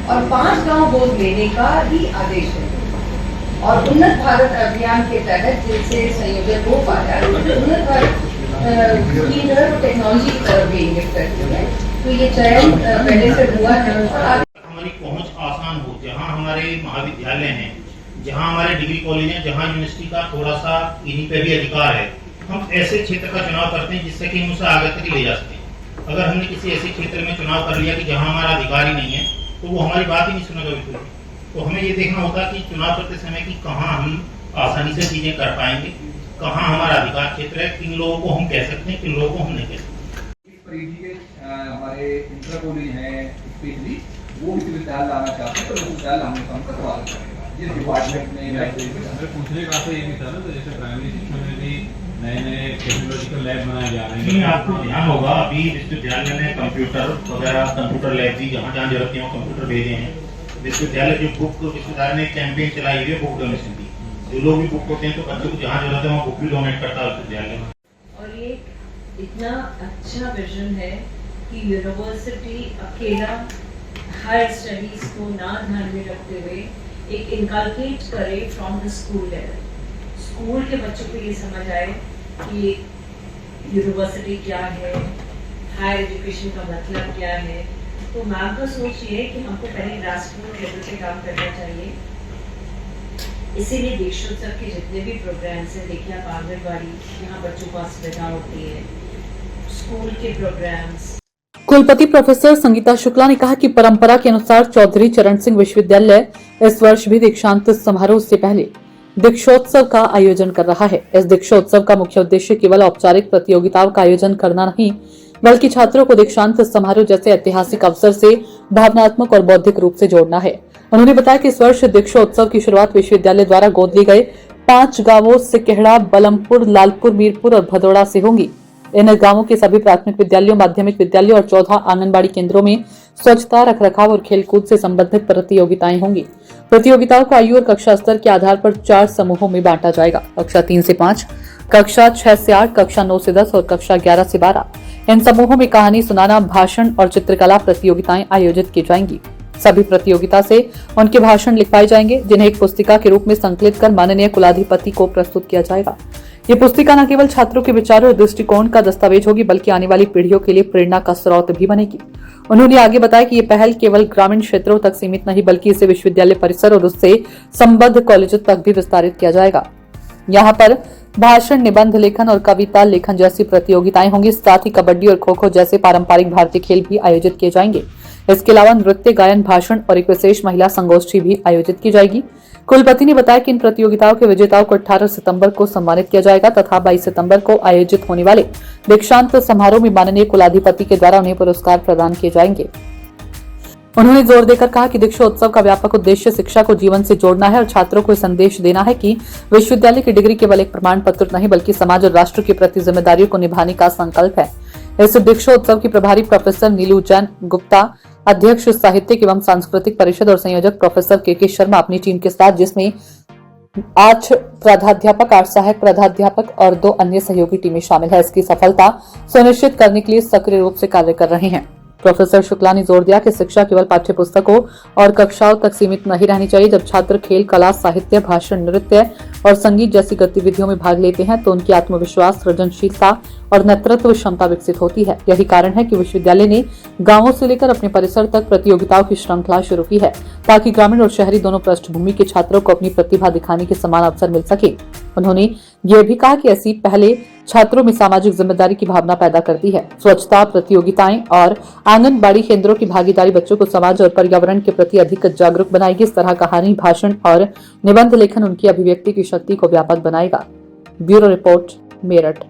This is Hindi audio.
और 5 गांव गोद लेने का भी आदेश है। और उन्नत भारत अभियान के तहत जिनसे संयोजन हो पाया, उन्नत भारत की तरफ टेक्नोलॉजी की तरफ भी इंगित करती है। तो ये चयन पहले से हुआ है और हमारी पहुंच आसान हो, जहां हमारे महाविद्यालय हैं, जहां हमारे डिग्री कॉलेज हैं, जहां यूनिवर्सिटी का थोड़ा सा इन्हीं पे भी अधिकार है, हम ऐसे क्षेत्र का चुनाव करते हैं जिससे कि हम उसे आगे तक ले जा सकें। अगर हमने किसी ऐसे क्षेत्र में चुनाव कर लिया कि जहां हमारा अधिकार ही नहीं है, तो वो हमारी बात ही नहीं सुनेगा बिल्कुल। तो हमें ये देखना होगा कि चुनाव करते समय कि कहाँ हम आसानी से चीजें कर पाएंगे, कहाँ हमारा अधिकार क्षेत्र है, किन लोगों को हम कह सकते हैं, किन लोगों को हम नहीं कह सकते। हमारे इंटर कॉलेज है स्पेशली वो विश्वविद्यालय लाना चाहते हैं, तो विश्वविद्यालय हमने काम का सवाल करेगा जिस डिपार्टमेंट में पूछने का ये भी था ना, तो जैसे प्राइमरी शिक्षा में भी नए टेक्नोलॉजिकल लैब बनाए जा रहे हैं। आपको ध्यान होगा अभी विश्वविद्यालय ने कंप्यूटर वगैरह, कंप्यूटर लैब भी जहाँ जहाँ जरूरत है कंप्यूटर भेजे हैं। विश्वविद्यालय जो बुक विश्वविद्यालय ने कैंपेन चलाई हुई है बुक डोनेशन की, जो लोग भी बुक होते हैं तो बच्चों को जहाँ जरूरत है वहाँ बुक भी डोनेट करता है विश्वविद्यालय। और ये इतना अच्छा विजन है कि यूनिवर्सिटी अकेला हायर स्टडीज को ना ध्यान में रखते हुए एक इनकलकेट करे from the school level. School के बच्चों को ये समझ आए कि यूनिवर्सिटी क्या है, हायर एजुकेशन का मतलब क्या है। तो मैम का सोच ये है कि हमको पहले ग्रासरूट लेवल पे काम करना चाहिए। इसीलिए देशोत्सव के जितने भी प्रोग्राम्स हैं, देखिए आप आंगनबाड़ी, यहाँ बच्चों को असुविधा होती है, स्कूल के प्रोग्राम्स। कुलपति प्रोफेसर संगीता शुक्ला ने कहा कि परंपरा के अनुसार चौधरी चरण सिंह विश्वविद्यालय इस वर्ष भी दीक्षांत समारोह से पहले दीक्षोत्सव का आयोजन कर रहा है। इस दीक्षोत्सव का मुख्य उद्देश्य केवल औपचारिक प्रतियोगिताओं का आयोजन करना नहीं, बल्कि छात्रों को दीक्षांत समारोह जैसे ऐतिहासिक अवसर से भावनात्मक और बौद्धिक रूप से जोड़ना है। उन्होंने बताया कि इस वर्ष दीक्षोत्सव की शुरुआत विश्वविद्यालय द्वारा गोद ली गए 5 गांवों सिकेहड़ा, बलमपुर, लालपुर, मीरपुर और भदौड़ा से होंगी। इन गांवों के सभी प्राथमिक विद्यालयों, माध्यमिक विद्यालयों और 14 आंगनबाड़ी केंद्रों में स्वच्छता, रखरखाव और खेलकूद से संबंधित प्रतियोगिताएं होंगी। प्रतियोगिताओं को आयु और कक्षा स्तर के आधार पर 4 समूहों में बांटा जाएगा। कक्षा 3 से 5, कक्षा 6 से 8, कक्षा 9 से 10 और कक्षा 11 से 12। इन समूहों में कहानी सुनाना, भाषण और चित्रकला प्रतियोगिताएं आयोजित की जाएंगी। सभी प्रतियोगिता से उनके भाषण लिखवाए जाएंगे, जिन्हें एक पुस्तिका के रूप में संकलित कर माननीय कुलाधिपति को प्रस्तुत किया जाएगा। ये पुस्तिका न केवल छात्रों के विचारों और दृष्टिकोण का दस्तावेज होगी, बल्कि आने वाली पीढ़ियों के लिए प्रेरणा का स्रोत भी बनेगी। उन्होंने आगे बताया कि ये पहल केवल ग्रामीण क्षेत्रों तक सीमित नहीं, बल्कि इसे विश्वविद्यालय परिसर और उससे संबद्ध कॉलेजों तक भी विस्तारित किया जाएगा। यहाँ पर भाषण, निबंध लेखन और कविता लेखन जैसी प्रतियोगिताएं होंगी। साथ ही कबड्डी और खो खो जैसे पारंपरिक भारतीय खेल भी आयोजित किए जाएंगे। इसके अलावा नृत्य, गायन, भाषण और एक विशेष महिला संगोष्ठी भी आयोजित की जाएगी। कुलपति ने बताया कि इन प्रतियोगिताओं के विजेताओं को 18 सितंबर को सम्मानित किया जाएगा तथा 22 सितंबर को आयोजित होने वाले दीक्षांत समारोह में माननीय कुलाधिपति के द्वारा उन्हें पुरस्कार प्रदान किए जाएंगे। उन्होंने जोर देकर कहा कि दीक्षोत्सव का व्यापक उद्देश्य शिक्षा को जीवन से जोड़ना है और छात्रों को संदेश देना है कि विश्वविद्यालय की डिग्री केवल एक प्रमाण पत्र नहीं, बल्कि समाज और राष्ट्र के प्रति जिम्मेदारियों को निभाने का संकल्प है। इस दीक्षोत्सव की प्रभारी प्रोफेसर नीलू जैन गुप्ता, अध्यक्ष साहित्यिक एवं सांस्कृतिक परिषद और संयोजक प्रोफेसर के शर्मा अपनी टीम के साथ, जिसमें 8 प्राध्यापक, 8 सहायक प्राध्यापक और 2 अन्य सहयोगी टीमें शामिल है, इसकी सफलता सुनिश्चित करने के लिए सक्रिय रूप से कार्य कर रहे हैं। प्रोफेसर शुक्ला ने जोर दिया कि शिक्षा केवल पाठ्य पुस्तकों और कक्षाओं तक सीमित नहीं रहनी चाहिए। जब छात्र खेल, कला, साहित्य, भाषण, नृत्य और संगीत जैसी गतिविधियों में भाग लेते हैं तो उनकी आत्मविश्वास, सृजनशीलता और नेतृत्व क्षमता विकसित होती है। यही कारण है कि विश्वविद्यालय ने गांवों से लेकर अपने परिसर तक प्रतियोगिताओं की श्रृंखला शुरू की है, ताकि ग्रामीण और शहरी दोनों पृष्ठभूमि के छात्रों को अपनी प्रतिभा दिखाने के समान अवसर मिल सके। उन्होंने ये भी कहा कि ऐसी पहले छात्रों में सामाजिक जिम्मेदारी की भावना पैदा करती है। स्वच्छता प्रतियोगिताएं और आंगनबाड़ी केंद्रों की भागीदारी बच्चों को समाज और पर्यावरण के प्रति अधिक जागरूक बनाएगी। इस तरह कहानी, भाषण और निबंध लेखन उनकी अभिव्यक्ति की शक्ति को व्यापक बनाएगा। Bureau report, Meerut.